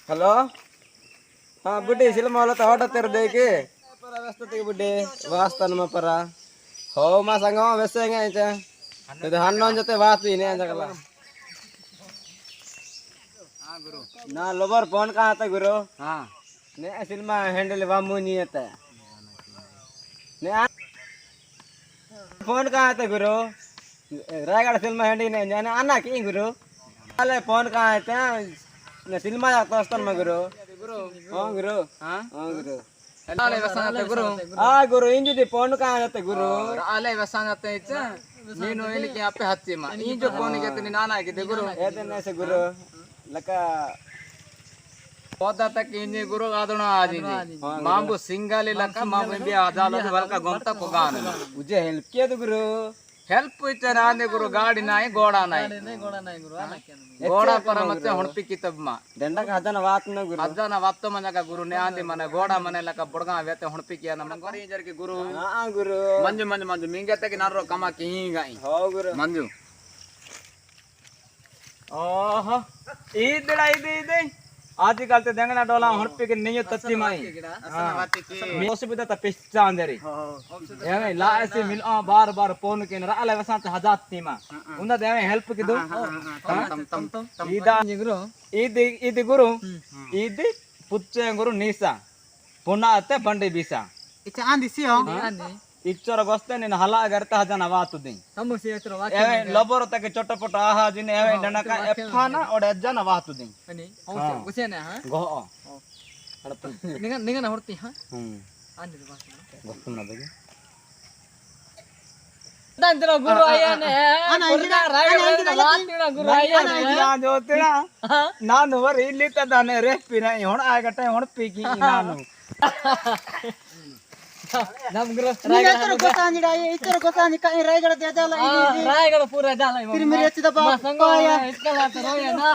hello బుడ్డి cinema వాళ్ళతో auto తెరదేకి వ్యస్తకి బుడ్డి వాస్తాను మా పರ हो मा संग व्यस्त ಇದು ಹನ್ನೊಂದು ಜೊತೆ ವಾಸ್ತಿ ನೇ ಅಂಜಕಲ್ಲ हां गुरु ना लोबर फोन कहां था गुरु हां ने सिनेमा हैंडल वामू नहीं आता ने फोन कहां था गुरु रायगढ़ सिनेमा हैंडल ने जाने आना की गुरु अले फोन कहां था ने सिनेमा जाता अस्तर में गुरु हां गुरु हां गुरु अले वसाते गुरु हां गुरु इंजु फोन कहां जाते गुरु अले वसाते इच्छा ನೀನು ಹೇಳಿಕೆ ಅಪ್ಪೆ ಹತ್ತಿಮ ಈ ಜೊ ಫೋನಿಗೆ ತೀನಿ ನಾನು ಆಗಿದ್ದೆ ಗುರು ಏತನೆ ಸೆ ಗುರು ಲಕ ಪೋದ ತಕ ಇಂಜಿ ಗುರು ಆದಣ ಆಜಿನಿ ಮಾಂಬು ಸಿಂಗಾಲಿ ಲಕ ಮಾಂಬು ಬಿ ಆದಾಲ ವಲ್ಕ ಗೊಂತ ಕೊಗಾನ ಉಜೆ ಹೆಲ್ಪ್ ಕೇದು ಗುರು ಹೆಲ್ಪ್ ಇಚ್ಚ ನಾನೆ ಗುರು ಗಾಡಿ ನಾಯಿ ಗೋಡಾ ನಾಯಿ ಗುರು ಗೋಡಾ ಪರ ಮತ್ತೆ ಹೊಣಪಿ ಕಿತಬ್ಮ ದಂಡಕ ಹದನ ವಾತ್ನ ಗುರು ಹದನ ವಾತ್ತ ಮನಕ ಗುರು ನೆ ಆಂದಿ ಮನೆ ಗೋಡಾ ಮನೆ ಲಕ ಬುಡಗಾ ವೆತೆ ಹೊಣಪಿ ಕಿಯ ನಮ ಗರಿ ಜರ್ಗೆ ಗುರು ಹಾ ಗುರು ಮಂಜು ಮಂಜು ಮಂಜು ಮಿಂಗತೆ ಕೆ ನಾರೋ ಕಮ ಕಿ ಗಾಯಿ ಹೋ ಗುರು ಮಂಜು ಓಹೋ ಈದಳ ಇದೆ आजकल तो देंगना डोला हड़पे के नहीं तत्ती माई मोसबिदा त पिस्ता अंदरी एवे ला ऐसे मिल बार बार फोन के न आले वसा त हजात तीमा उंदा देवे हेल्प के दो तम इदा गुरु इद गुरु इद पुच्चे गुरु नीसा पुना अते बंडे बीसा इचा आंदी सी हो इच्चर गोस्ते ने हला करता हजना वातु दे समसी इच्चर वात एवे लबर तक चटपट आहा जिने एवे डनका एफाना ओडे जना वातु दे अनि औसे उसेने हां गो अडप निगन होरती हां आंदी वात गोस्तना दे दांद्र गुरु आया ने पुरना रायगढ़ वातिना गुरु आया ने ना जोतिना नानु वर इल्ली तदाने रेपि नहीं होण आगटे होण पीकी नानु नम गुरु रायगढ़ गोसांजीडा ये इतर गोसांजी का रायगढ़ दे जाला रायगढ़ पूरा जाला फिर मेरे अच्छी दबा पाया इसका बात रोया ना